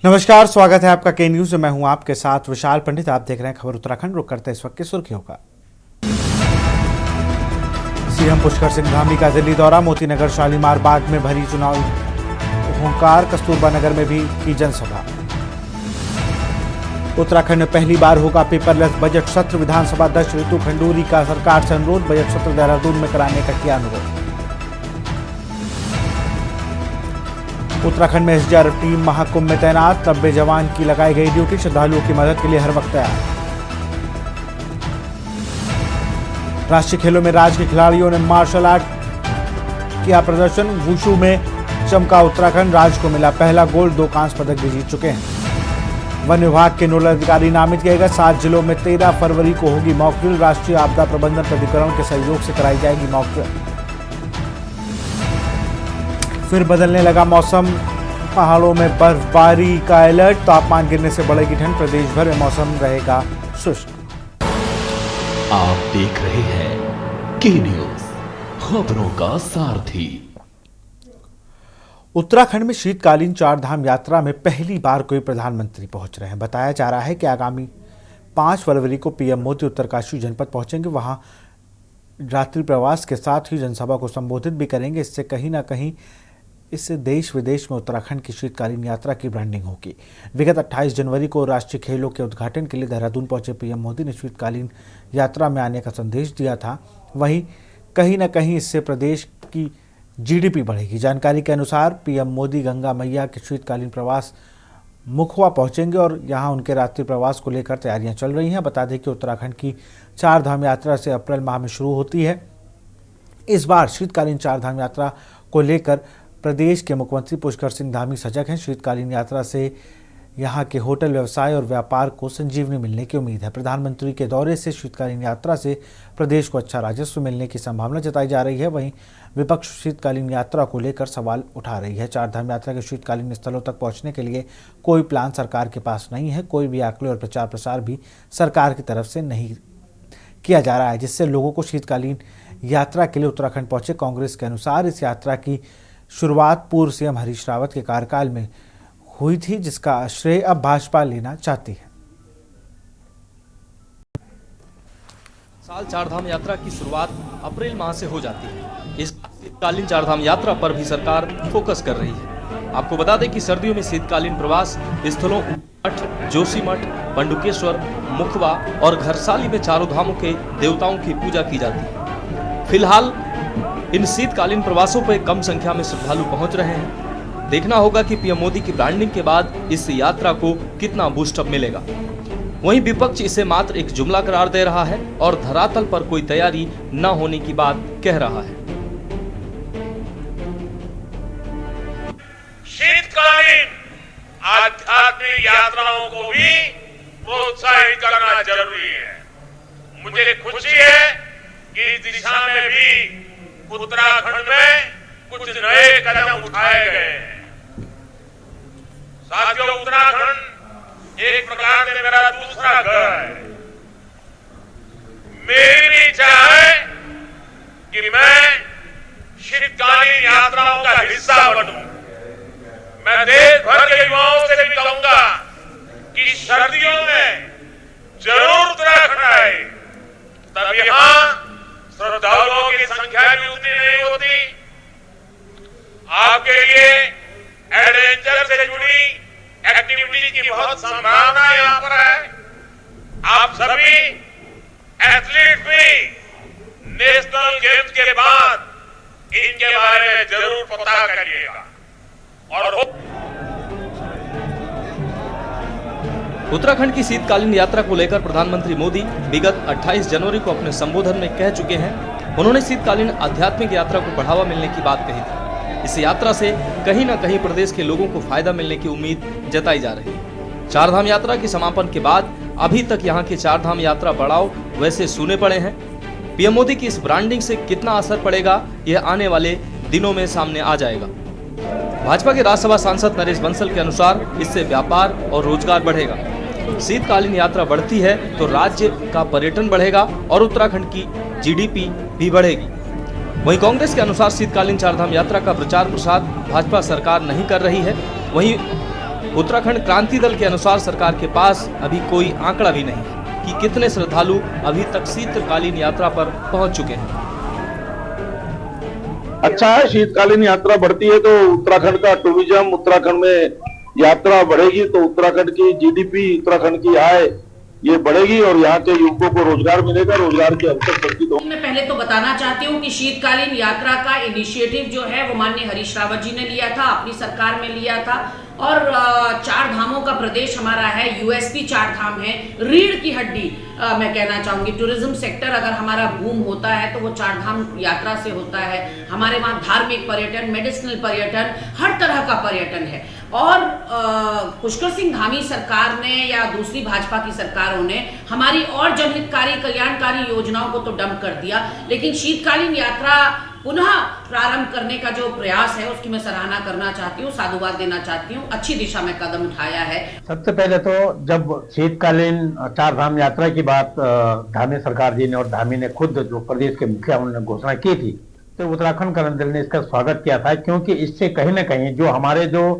नमस्कार, स्वागत है आपका के न्यूज में। मैं हूं आपके साथ विशाल पंडित। आप देख रहे हैं खबर उत्तराखंड। रुक करते हैं इस वक्त की सुर्खियों का। सीएम पुष्कर सिंह धामी का दिल्ली दौरा। मोती नगर शालीमार बाग में भरी चुनाव हुंकार। कस्तूरबा नगर में भी की जनसभा। उत्तराखंड में पहली बार होगा पेपरलेस बजट सत्र। विधानसभा अध्यक्ष ऋतु खंडूरी का सरकार से अनुरोध। बजट सत्र देहरादून में कराने का किया अनुरोध। उत्तराखंड में एसडीआरएफ टीम महाकुंभ में तैनात। 90 जवान की लगाई गई ड्यूटी। श्रद्धालुओं की मदद के लिए हर वक्त तैयार। राष्ट्रीय खेलों में राज्य के खिलाड़ियों ने मार्शल आर्ट किया प्रदर्शन। वुशु में चमका उत्तराखंड। राज्य को मिला पहला गोल्ड। 2 कांस्य पदक भी जीत चुके हैं। वन विभाग के नोडल अधिकारी नामित किए गए। 7 जिलों में 13 फरवरी को होगी मॉक ड्रिल। राष्ट्रीय आपदा प्रबंधन प्राधिकरण के सहयोग से कराई जाएगी मॉक ड्रिल। फिर बदलने लगा मौसम। पहाड़ों में बर्फबारी का अलर्ट। तापमान गिरने से बढ़ेगी ठंड। प्रदेश भर में मौसम रहेगा शुष्क। आप देख रहे हैं के न्यूज, खबरों का सारथी। उत्तराखंड में शीतकालीन चारधाम यात्रा में पहली बार कोई प्रधानमंत्री पहुंच रहे हैं। बताया जा रहा है कि आगामी 5 फरवरी को पीएम मोदी उत्तरकाशी जनपद पहुंचेंगे। वहां रात्रि प्रवास के साथ ही जनसभा को संबोधित भी करेंगे। इससे कहीं ना कहीं इससे देश विदेश में उत्तराखंड की शीतकालीन यात्रा की ब्रांडिंग होगी। विगत 28 जनवरी को राष्ट्रीय खेलों के उद्घाटन के लिए देहरादून पहुंचे पीएम मोदी ने शीतकालीन यात्रा में आने का संदेश दिया था। वहीं कहीं न कहीं इससे प्रदेश की जीडीपी बढ़ेगी। जानकारी के अनुसार पीएम मोदी गंगा मैया के शीतकालीन प्रवास मुखवा पहुंचेंगे और यहां उनके रात्रि प्रवास को लेकर तैयारियां चल रही हैं। बता दें कि उत्तराखंड की चारधाम यात्रा से अप्रैल माह में शुरू होती है। इस बार शीतकालीन चारधाम यात्रा को लेकर प्रदेश के मुख्यमंत्री पुष्कर सिंह धामी सजग हैं। शीतकालीन यात्रा से यहां के होटल व्यवसाय और व्यापार को संजीवनी मिलने की उम्मीद है। प्रधानमंत्री के दौरे से शीतकालीन यात्रा से प्रदेश को अच्छा राजस्व मिलने की संभावना जताई जा रही है। वहीं विपक्ष शीतकालीन यात्रा को लेकर सवाल उठा रही है। चारधाम यात्रा के शीतकालीन स्थलों तक पहुंचने के लिए कोई प्लान सरकार के पास नहीं है। कोई भी आंकड़े और प्रचार प्रसार भी सरकार की तरफ से नहीं किया जा रहा है, जिससे लोगों को शीतकालीन यात्रा के लिए उत्तराखंड पहुंचे। कांग्रेस के अनुसार इस यात्रा की शुरुआत पूर्व सीएम हरीश रावत के कार्यकाल में हुई थी, जिसका श्रेय अब भाजपा लेना चाहती है। साल चारधाम यात्रा की शुरुआत अप्रैल माह से हो जाती है। इस शीतकालीन चारधाम यात्रा पर भी सरकार फोकस कर रही है। आपको बता दें कि सर्दियों में शीतकालीन प्रवास स्थलों मठ, जोशीमठ, पंडुकेश्वर, मुखवा और घरसाली में चारों धामों के देवताओं की पूजा की जाती है। फिलहाल इन शीतकालीन प्रवासों पर कम संख्या में श्रद्धालु पहुंच रहे हैं। देखना होगा कि पीएम मोदी की ब्रांडिंग के बाद इस यात्रा को कितना बूस्टअप मिलेगा। वहीं विपक्ष इसे मात्र एक जुमला करार दे रहा है और धरातल पर कोई तैयारी न होने की बात कह रहा है। शीतकालीन आध्यात्मिक यात्राओं को भी प्रोत्साहित करना जरूरी है। मुझे खुशी है कि इस दिशा में भी उत्तराखंड में कुछ नए कदम उठाए गए हैं। साथियों, उत्तराखंड एक प्रकार से मेरा दूसरा घर है। मेरी भी इच्छा है कि मैं शीतकालीन यात्राओं का हिस्सा बनूं। मैं देश भर के युवाओं से भी कहूंगा कि सर्दियों में जरूर उत्तराखंड आए, तब यहां श्रद्धालुओं की संख्या भी उतनी नहीं होती। आपके लिए एडवेंचर से जुड़ी एक्टिविटी की बहुत संभावना यहां पर है। आप सभी एथलीट भी नेशनल गेम्स के बाद इनके बारे में जरूर पता करिएगा। और उत्तराखंड की शीतकालीन यात्रा को लेकर प्रधानमंत्री मोदी विगत 28 जनवरी को अपने संबोधन में कह चुके हैं। उन्होंने शीतकालीन आध्यात्मिक यात्रा को बढ़ावा मिलने की बात कही थी। इस यात्रा से कहीं न कहीं प्रदेश के लोगों को फायदा मिलने की उम्मीद जताई जा रही है। चारधाम यात्रा के समापन के बाद अभी तक यहाँ के चारधाम यात्रा बढ़ाव वैसे सूने पड़े हैं। पीएम मोदी की इस ब्रांडिंग से कितना असर पड़ेगा, यह आने वाले दिनों में सामने आ जाएगा। भाजपा के राज्यसभा सांसद नरेश बंसल के अनुसार इससे व्यापार और रोजगार बढ़ेगा। शीतकालीन यात्रा बढ़ती है तो राज्य का पर्यटन बढ़ेगा और उत्तराखंड की जीडीपी भी बढ़ेगी। वहीं कांग्रेस के अनुसार शीतकालीन चारधाम यात्रा का प्रचार प्रसार भाजपा सरकार नहीं कर रही है। वहीं उत्तराखंड क्रांति दल के अनुसार सरकार के पास अभी कोई आंकड़ा भी नहीं है कि कितने श्रद्धालु अभी तक शीतकालीन यात्रा पर पहुंच चुके हैं। अच्छा है, शीतकालीन यात्रा बढ़ती है तो उत्तराखंड का टूरिज्म, उत्तराखंड में यात्रा बढ़ेगी तो उत्तराखंड की जीडीपी, उत्तराखंड की आय ये बढ़ेगी और यहाँ के युवकों को रोजगार मिलेगा, रोजगार के अवसर सृजित होंगे। मैं पहले तो बताना चाहती हूँ कि शीतकालीन यात्रा का इनिशिएटिव जो है वो माननीय हरीश रावत जी ने लिया था, अपनी सरकार में लिया था। और चार धामों का प्रदेश हमारा है, यूएसपी चार धाम है, रीढ़ की हड्डी मैं कहना चाहूंगी। टूरिज्म सेक्टर अगर हमारा बूम होता है तो वो चार धाम यात्रा से होता है। हमारे वहाँ धार्मिक पर्यटन, मेडिसिनल पर्यटन, हर तरह का पर्यटन है। और पुष्कर सिंह धामी सरकार ने या दूसरी भाजपा की सरकारों ने हमारी और जनहितकारी कल्याणकारी योजनाओं को तो डंप कर दिया, लेकिन शीतकालीन यात्रा पुनः प्रारंभ करने का जो प्रयास है उसकी मैं सराहना करना चाहती हूँ, साधुवाद देना चाहती हूँ। अच्छी दिशा में कदम उठाया है। सबसे पहले तो जब शीतकालीन चार धाम यात्रा की बात धामी सरकार जी ने और धामी ने खुद जो प्रदेश के मुखिया उन्होंने घोषणा की थी, तो उत्तराखंड क्रांति दल ने इसका स्वागत किया था, क्योंकि इससे कहीं ना कहीं जो हमारे जो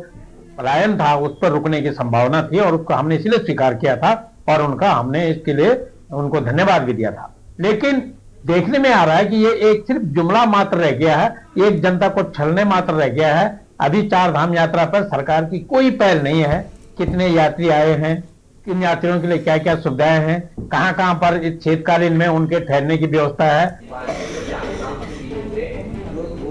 पलायन था उस पर रुकने की संभावना थी और उसको हमने इसलिए स्वीकार किया था और उनका हमने इसके लिए उनको धन्यवाद भी दिया था। लेकिन देखने में आ रहा है कि ये एक सिर्फ जुमला मात्र रह गया है, एक जनता को छलने मात्र रह गया है। अभी चार धाम यात्रा पर सरकार की कोई पहल नहीं है। कितने यात्री आए हैं, किन यात्रियों के लिए क्या क्या सुविधाएं हैं, कहां पर इस शीतकालीन में उनके ठहरने की व्यवस्था है।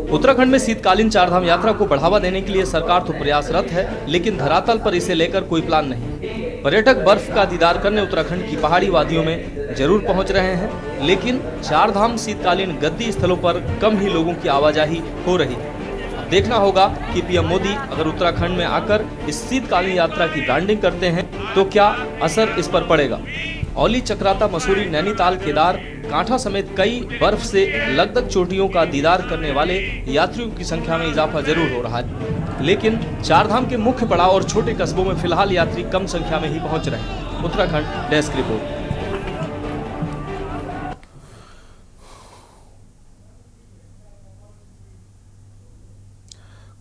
उत्तराखंड में शीतकालीन चारधाम यात्रा को बढ़ावा देने के लिए सरकार तो प्रयासरत है, लेकिन धरातल पर इसे लेकर कोई प्लान नहीं। पर्यटक बर्फ का दीदार करने उत्तराखंड की पहाड़ी वादियों में जरूर पहुंच रहे हैं, लेकिन चारधाम शीतकालीन गद्दी स्थलों पर कम ही लोगों की आवाजाही हो रही है। अब देखना होगा कि पीएम मोदी अगर उत्तराखंड में आकर इस शीतकालीन यात्रा की ब्रांडिंग करते हैं तो क्या असर इस पर पड़ेगा। औली, चक्राता, मसूरी, नैनीताल, केदार, कांठा समेत कई बर्फ से लगदग चोटियों का दीदार करने वाले यात्रियों की संख्या में इजाफा जरूर हो रहा है, लेकिन चारधाम के मुख्य पड़ाव और छोटे कस्बों में फिलहाल यात्री कम संख्या में ही पहुंच रहे हैं। Uttarakhand desk report.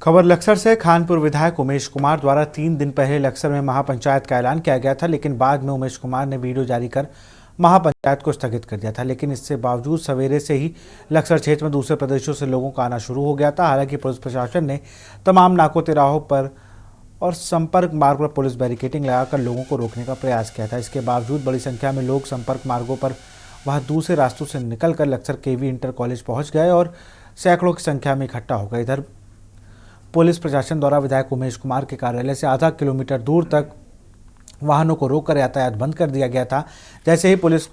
खबर लक्सर से। खानपुर विधायक उमेश कुमार द्वारा 3 दिन पहले लक्सर में महापंचायत का ऐलान किया गया था, लेकिन बाद में उमेश कुमार ने वीडियो जारी कर महापंचायत को स्थगित कर दिया था। लेकिन इससे बावजूद सवेरे से ही लक्सर क्षेत्र में दूसरे प्रदेशों से लोगों का आना शुरू हो गया था। हालांकि पुलिस प्रशासन ने तमाम नाकों तिराहों पर और संपर्क मार्ग पर पुलिस बैरिकेडिंग लगाकर लोगों को रोकने का प्रयास किया था। इसके बावजूद बड़ी संख्या में लोग संपर्क मार्गों पर वह दूसरे रास्तों से निकलकर लक्सर केवी इंटर कॉलेज पहुँच गए और सैकड़ों की संख्या में इकट्ठा हो गए। इधर पुलिस प्रशासन द्वारा विधायक उमेश कुमार के कार्यालय से आधा किलोमीटर दूर तक वाहनों को रोककर यातायात बंद कर दिया गया था। जैसे ही पुलिस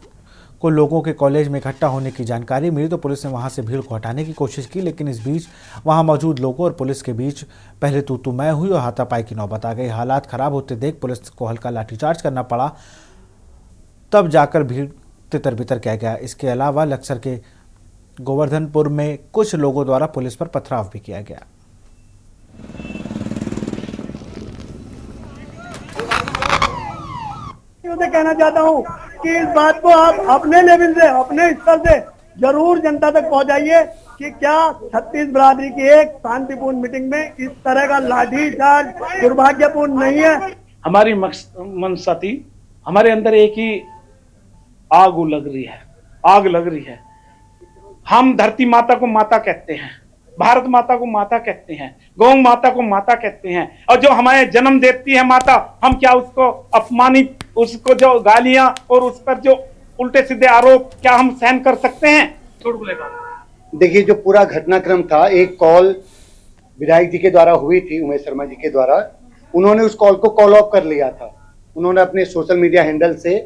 को लोगों के कॉलेज में इकट्ठा होने की जानकारी मिली तो पुलिस ने वहां से भीड़ को हटाने की कोशिश की, लेकिन इस बीच वहां मौजूद लोगों और पुलिस के बीच पहले तू मैं हुई और हाथापाई की नौबत आ गई। हालात खराब होते देख पुलिस को हल्का लाठीचार्ज करना पड़ा, तब जाकर भीड़ तितर बितर किया गया। इसके अलावा लक्सर के गोवर्धनपुर में कुछ लोगों द्वारा पुलिस पर पथराव भी किया गया। मैं कहना चाहता हूँ कि इस बात को आप अपने लेवल से, अपने स्तर से जरूर जनता तक पहुँचाइए कि क्या छत्तीस बिरादरी की एक शांतिपूर्ण मीटिंग में इस तरह का लाठीचार्ज दुर्भाग्यपूर्ण नहीं है। हमारी मनसा थी, हमारे अंदर एक ही आग लग रही है। हम धरती माता को माता कहते हैं, भारत माता को माता कहते हैं, गौ माता को माता कहते हैं, और जो हमारे जन्म देती है माता, हम क्या उसको अपमानित, उसको जो गालियां और उस पर जो उल्टे सीधे आरोप क्या हम सहन कर सकते हैं? देखिए, जो पूरा घटनाक्रम था, एक कॉल विधायक जी के द्वारा हुई थी, उमेश शर्मा जी के द्वारा। उन्होंने उस कॉल को कॉल ऑफ कर लिया था। उन्होंने अपने सोशल मीडिया हैंडल से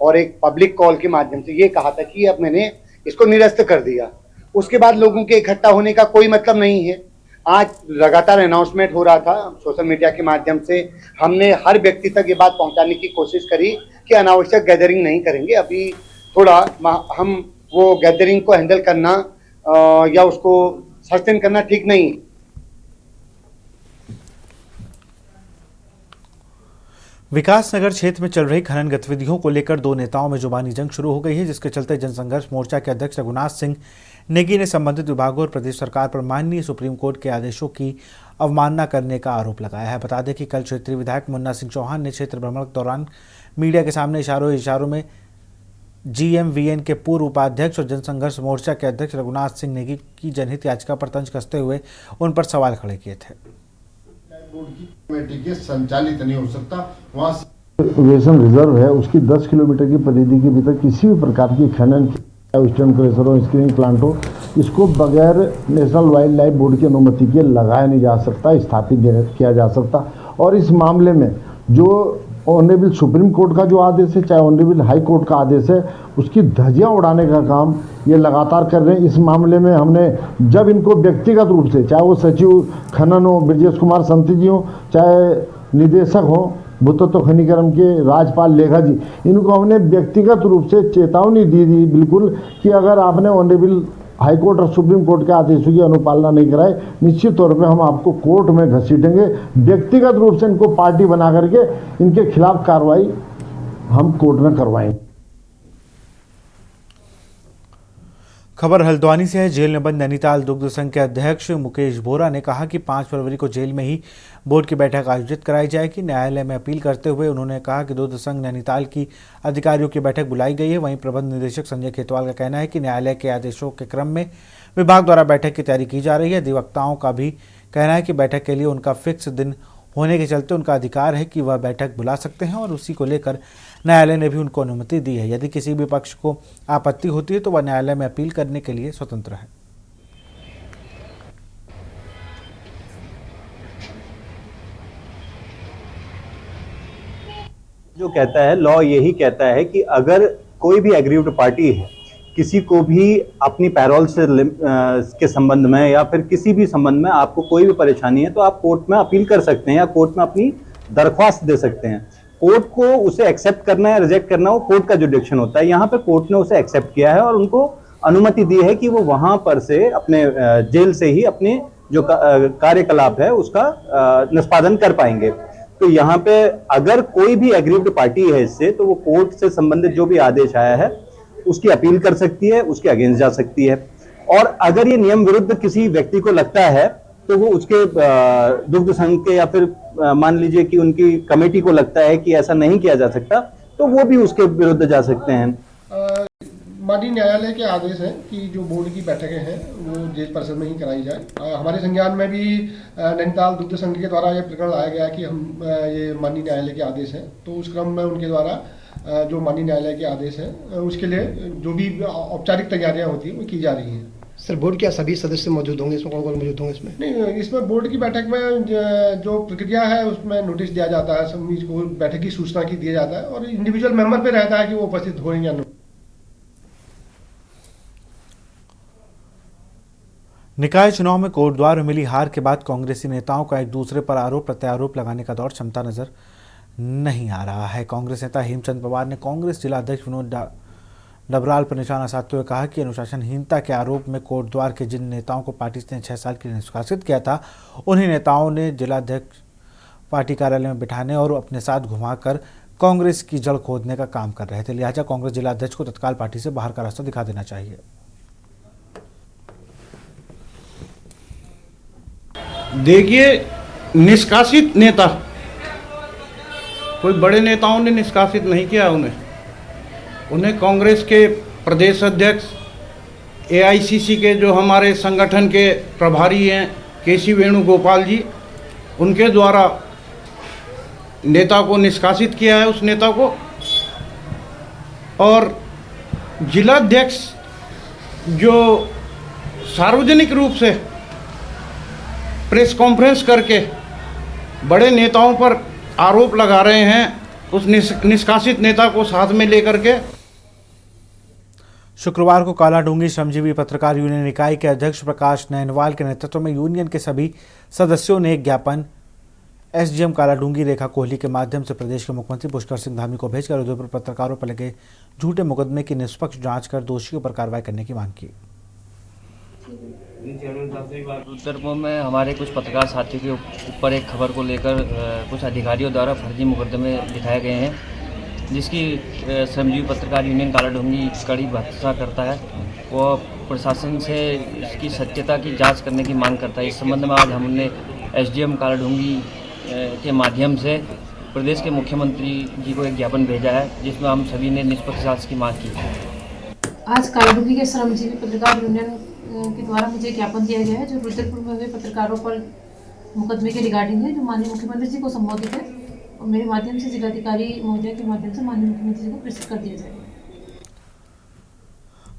और एक पब्लिक कॉल के माध्यम से ये कहा था कि अब मैंने इसको निरस्त कर दिया। उसके बाद लोगों के इकट्ठा होने का कोई मतलब नहीं है। आज लगातार अनाउंसमेंट हो रहा था सोशल मीडिया के माध्यम से। हमने हर व्यक्ति तक ये बात पहुंचाने की कोशिश करी कि अनावश्यक गैदरिंग नहीं करेंगे। अभी थोड़ा हम वो गैदरिंग को हैंडल करना या उसको सस्टेन करना ठीक नहीं। विकासनगर क्षेत्र में चल रही खनन गतिविधियों को लेकर दो नेताओं में जुबानी जंग शुरू हो गई है, जिसके चलते जनसंघर्ष मोर्चा के अध्यक्ष रघुनाथ सिंह नेगी ने संबंधित विभागों और प्रदेश सरकार पर माननीय सुप्रीम कोर्ट के आदेशों की अवमानना करने का आरोप लगाया है। बता दें कि कल क्षेत्रीय विधायक मुन्ना सिंह चौहान ने क्षेत्र भ्रमण के दौरान मीडिया के सामने इशारों में GMVN के पूर्व उपाध्यक्ष और जनसंघर्ष मोर्चा के अध्यक्ष रघुनाथ सिंह नेगी की जनहित याचिका पर तंज कसते हुए उन पर सवाल खड़े किए थे। बोर्ड की कमेटी के संचालित नहीं हो सकता, वहाँ वेसन रिजर्व है, उसकी 10 किलोमीटर की परिधि के भीतर किसी भी प्रकार की खनन वेस्टर्न क्रशर हो, स्क्रीनिंग प्लांट हो, इसको बगैर नेशनल वाइल्ड लाइफ बोर्ड की अनुमति के लगाया नहीं जा सकता, स्थापित किया जा सकता। और इस मामले में जो ऑनरेबल सुप्रीम कोर्ट का जो आदेश है, चाहे ऑनरेबल हाई कोर्ट का आदेश है, उसकी धज्जियां उड़ाने का काम ये लगातार कर रहे हैं। इस मामले में हमने जब इनको व्यक्तिगत रूप से, चाहे वो सचिव खनन हो ब्रजेश कुमार संती जी हो, चाहे निदेशक हो भूतत्व खनिकर्म के राजपाल लेखा जी, इनको हमने व्यक्तिगत रूप से चेतावनी दी बिल्कुल कि अगर आपने ऑनरेबल हाई कोर्ट और सुप्रीम कोर्ट के आदेशों की अनुपालना नहीं कराए, निश्चित तौर पे हम आपको कोर्ट में घसीटेंगे। व्यक्तिगत रूप से इनको पार्टी बना करके इनके खिलाफ कार्रवाई हम कोर्ट में करवाएंगे। खबर हल्द्वानी से है। जेल में बंद नैनीताल दुग्ध संघ के अध्यक्ष मुकेश बोरा ने कहा कि 5 फरवरी को जेल में ही बोर्ड की बैठक आयोजित कराई जाएगी। न्यायालय में अपील करते हुए उन्होंने कहा कि दुग्ध संघ नैनीताल की अधिकारियों की बैठक बुलाई गई है। वहीं प्रबंध निदेशक संजय खेतवाल का कहना है कि न्यायालय के आदेशों के क्रम में विभाग द्वारा बैठक की तैयारी की जा रही है। अधिवक्ताओं का भी कहना है कि बैठक के लिए उनका फिक्स दिन होने के चलते उनका अधिकार है कि वह बैठक बुला सकते हैं और उसी को लेकर न्यायालय ने भी उनको अनुमति दी है। यदि किसी भी पक्ष को आपत्ति होती है तो वह न्यायालय में अपील करने के लिए स्वतंत्र है। जो कहता है लॉ यही कहता है कि अगर कोई भी एग्रीव्ड पार्टी है, किसी को भी अपनी पैरोल से के संबंध में या फिर किसी भी संबंध में आपको कोई भी परेशानी है तो आप कोर्ट में अपील कर सकते हैं या कोर्ट में अपनी दरख्वास्त दे सकते हैं। कोर्ट को उसे एक्सेप्ट करना या रिजेक्ट करना वो कोर्ट का जुडिक्शन होता है। यहाँ पे कोर्ट ने उसे एक्सेप्ट किया है और उनको अनुमति दी है कि वो वहां पर से अपने जेल से ही अपने जो कार्यकलाप है उसका निष्पादन कर पाएंगे। तो यहाँ पे अगर कोई भी एग्रीव्ड पार्टी है इससे, तो वो कोर्ट से संबंधित जो भी आदेश आया है उसकी अपील कर सकती है, उसके अगेंस्ट जा सकती है। और अगर ये नियम विरुद्ध किसी व्यक्ति को लगता है तो वो उसके दुग्ध संघ के या फिर मान लीजिए कि उनकी कमेटी को लगता है कि ऐसा नहीं किया जा सकता तो वो भी उसके विरुद्ध जा सकते हैं। माननीय न्यायालय के आदेश हैं कि जो बोर्ड की बैठकें हैं वो जेल परिसर में ही कराई जाए। हमारे संज्ञान में भी नैनीताल दुग्ध संघ के द्वारा ये प्रकरण लाया गया कि हम ये माननीय न्यायालय के आदेश हैं, तो उस क्रम में उनके द्वारा जो माननीय न्यायालय के आदेश है उसके लिए जो भी औपचारिक तैयारियां होती हैं वो की जा रही हैं। सर बोर्ड क्या सभी सदस्य मौजूद होंगे इसमें? कौन मौजूद होंगे इसमें? नहीं, इसमें बोर्ड की बैठक में जो प्रक्रिया है उसमें नोटिस दिया जाता है, सभी को बैठक की सूचना की दिया जाता है और इंडिविजुअल मेंबर पे रहता है कि वो उपस्थित हो या नहीं। निकाय चुनाव में कोटद्वार में मिली हार के बाद कांग्रेसी नेताओं का एक दूसरे पर आरोप प्रत्यारोप लगाने का दौर क्षमता नजर नहीं आ रहा है। कांग्रेस नेता हेमचंद पवार ने कांग्रेस जिला अध्यक्ष विनोद डबराल पर निशाना साधते हुए कहा कि अनुशासनहीनता के आरोप में कोटद्वार के जिन नेताओं को पार्टी ने 6 साल के लिए निष्कासित किया था, उन्हीं नेताओं ने जिलाध्यक्ष पार्टी कार्यालय में बिठाने और अपने साथ घुमाकर कांग्रेस की जड़ खोदने का काम कर रहे थे। लिहाजा कांग्रेस जिलाध्यक्ष को तत्काल पार्टी से बाहर का रास्ता दिखा देना चाहिए। देखिए, निष्कासित नेता, कोई बड़े नेताओं ने निष्कासित नहीं किया उन्हें कांग्रेस के प्रदेश अध्यक्ष, AICC के जो हमारे संगठन के प्रभारी हैं KC वेणुगोपाल जी, उनके द्वारा नेता को निष्कासित किया है उस नेता को। और जिलाध्यक्ष जो सार्वजनिक रूप से प्रेस कॉन्फ्रेंस करके बड़े नेताओं पर आरोप लगा रहे हैं, उस निष्कासित नेता को साथ में लेकर के। शुक्रवार को कालाडूंगी श्रमजीवी पत्रकार यूनियन इकाई के अध्यक्ष प्रकाश नैनवाल के नेतृत्व में यूनियन के सभी सदस्यों ने एक ज्ञापन SDM कालाडूंगी रेखा कोहली के माध्यम से प्रदेश के मुख्यमंत्री पुष्कर सिंह धामी को भेजकर उदयपुर पत्रकारों पर लगे झूठे मुकदमे की निष्पक्ष जांच कर दोषियों पर कार्रवाई करने की मांग की। रुद्रपुर में हमारे कुछ पत्रकार साथियों के ऊपर एक खबर को लेकर कुछ अधिकारियों द्वारा फर्जी मुकदमे दिखाए गए हैं, जिसकी श्रमजीवी पत्रकार यूनियन कालाडूंगी कड़ी भत्सा करता है। वो प्रशासन से इसकी सत्यता की जांच करने की मांग करता है। इस संबंध में आज हमने एसडीएम कालाडूंगी के माध्यम से प्रदेश के मुख्यमंत्री जी को एक ज्ञापन भेजा है, जिसमें हम सभी ने निष्पक्ष जांच की मांग की है। आज कालाडूंगी के श्रमजीवी पत्रकार यूनियन के द्वारा मुझे ज्ञापन दिया गया है, जो रुद्रपुर में हुए पत्रकारों पर मुकदमे के रिगार्डिंग है, जो माननीय मुख्यमंत्री जी को संबोधित है, और मेरे माध्यम से जिलाधिकारी महोदय के माध्यम से माननीय मुख्यमंत्री जी को प्रेषित कर दिया जाएगा।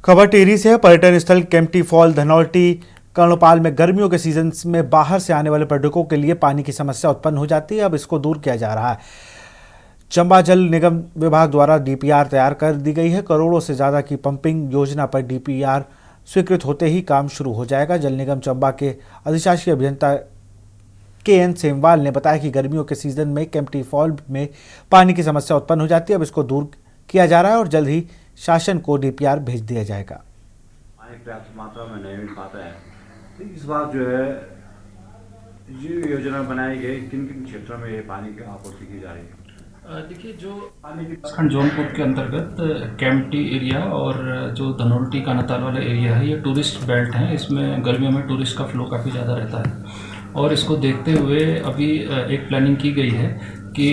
खबर टिहरी से है। पर्यटन स्थल केम्प्टी फॉल धनौल्टी कर्णपाल में गर्मियों के सीजन में बाहर से आने वाले पर्यटकों के लिए पानी की समस्या उत्पन्न हो जाती है। अब इसको दूर किया जा रहा है। चंबा जल निगम विभाग द्वारा डीपीआर तैयार कर दी गई है। करोड़ों से ज्यादा की पंपिंग योजना पर डीपीआर स्वीकृत होते ही काम शुरू हो जाएगा। जल निगम चंबा के अधिशासी अभियंता KN सेमवाल ने बताया कि गर्मियों के सीजन में केम्प्टी फॉल में पानी की समस्या उत्पन्न हो जाती है। अब इसको दूर किया जा रहा है और जल्द ही शासन को डीपीआर भेज दिया जाएगा। पानी पर्याप्त मात्रा में नहीं मिल पाता है, तो इस बार जो है ये योजना बनाई गई, किन किन क्षेत्रों में ये पानी की आपूर्ति की जा रही है। देखिए, जो खंड जौनपुर के अंतर्गत केम्प्टी एरिया और जो धनौल्टी कानाताल वाला एरिया है, ये टूरिस्ट बेल्ट हैं। इसमें गर्मियों में टूरिस्ट का फ्लो काफ़ी ज़्यादा रहता है और इसको देखते हुए अभी एक प्लानिंग की गई है कि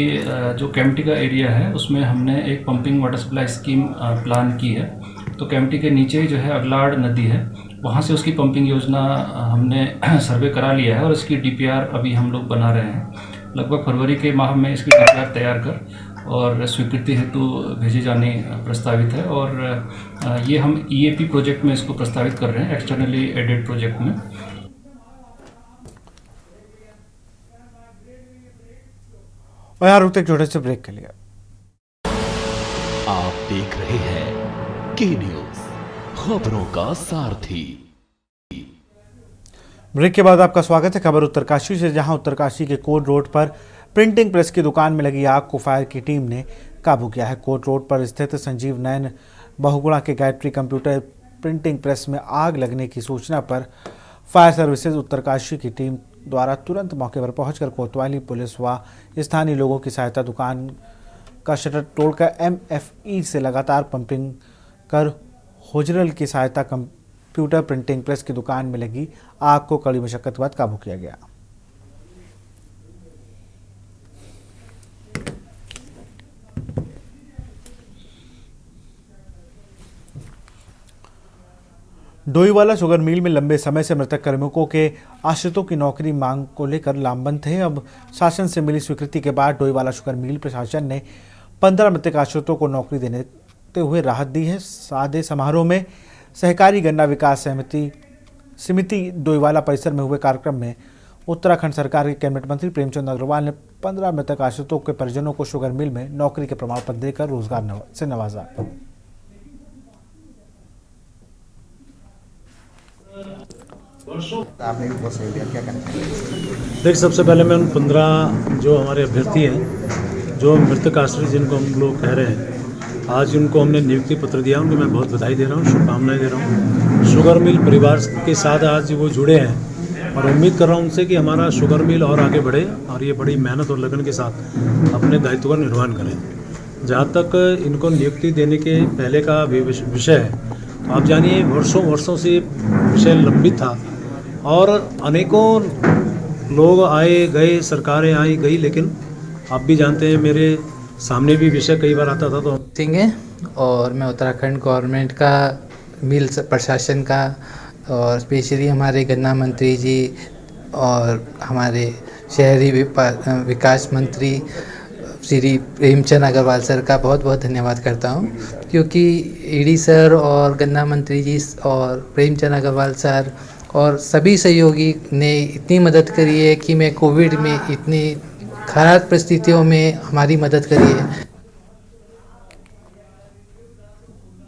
जो केम्प्टी का एरिया है उसमें हमने एक pumping water supply scheme plan की है। तो केम्प्टी के नीचे जो है अगलाड़ नदी है, वहाँ से उसकी पंपिंग योजना हमने सर्वे करा लिया है और इसकी डीपीआर अभी हम लोग बना रहे हैं। लगभग फरवरी के माह में इसकी डीपीआर तैयार कर और स्वीकृति हेतु भेजे जाने प्रस्तावित है। और ये हम EAP प्रोजेक्ट में इसको प्रस्तावित कर रहे हैं, एक्सटर्नली एडेड प्रोजेक्ट में। और यहाँ रुकते छोटे से ब्रेक के लिए। आप देख रहे हैं के न्यूज, खबरों का सारथी। ब्रेक के बाद आपका स्वागत है। खबर उत्तरकाशी से, जहां उत्तरकाशी के कोट रोड पर प्रिंटिंग प्रेस की दुकान में लगी आग को फायर की टीम ने काबू किया है। कोट रोड पर स्थित संजीव नयन बहुगुणा के गायत्री कंप्यूटर प्रिंटिंग प्रेस में आग लगने की सूचना पर फायर सर्विसेज उत्तरकाशी की टीम द्वारा तुरंत मौके पर पहुंचकर कोतवाली पुलिस व स्थानीय लोगों की सहायता दुकान का शटर तोड़कर MFE से लगातार पंपिंग कर होजरल की सहायता कंप्यूटर प्रिंटिंग प्रेस की दुकान में लगी आग को कड़ी मशक्कत के बाद काबू किया गया। डोईवाला शुगर मिल में लंबे समय से मृतक कार्मिकों के आश्रितों की नौकरी मांग को लेकर लामबंद थे। अब शासन से मिली स्वीकृति के बाद डोईवाला शुगर मिल प्रशासन ने 15 मृतक आश्रितों को नौकरी देते हुए राहत दी है। सादे समारोह में सहकारी गन्ना विकास समिति डोईवाला परिसर में हुए कार्यक्रम में उत्तराखंड सरकार के कैबिनेट मंत्री प्रेमचंद अग्रवाल ने 15 मृतक आश्रितों के परिजनों को शुगर मिल में नौकरी के प्रमाण पत्र देकर रोजगार से नवाजा। आपने भी बहुत सही दिया, क्या कहना चाहिए? देखिए, सबसे पहले मैं उन 15 जो हमारे अभ्यर्थी हैं, जो मृतक आश्रित जिनको हम लोग कह रहे हैं, आज उनको हमने नियुक्ति पत्र दिया, उनको मैं बहुत बधाई दे रहा हूँ, शुभकामनाएं दे रहा हूँ। शुगर मिल परिवार के साथ आज वो जुड़े हैं और उम्मीद कर रहा हूँ उनसे कि हमारा शुगर मिल और आगे बढ़े और ये बड़ी मेहनत और लगन के साथ अपने दायित्व का निर्वहन करें। जहाँ तक इनको नियुक्ति देने के पहले का विषय है, तो आप जानिए वर्षों से विषय लंबित था और अनेकों लोग आए गए, सरकारें आई गई, लेकिन आप भी जानते हैं मेरे सामने भी विषय कई बार आता था। तो सिंह है और मैं उत्तराखंड गवर्नमेंट का मिल प्रशासन का और स्पेशली हमारे गन्ना मंत्री जी और हमारे शहरी विकास मंत्री श्री प्रेमचंद अग्रवाल सर का बहुत बहुत धन्यवाद करता हूं, क्योंकि ईडी सर और गन्ना मंत्री जी और प्रेमचंद अग्रवाल सर और सभी सहयोगी ने इतनी मदद करी है कि मैं कोविड में इतनी खराब परिस्थितियों में हमारी मदद करी है।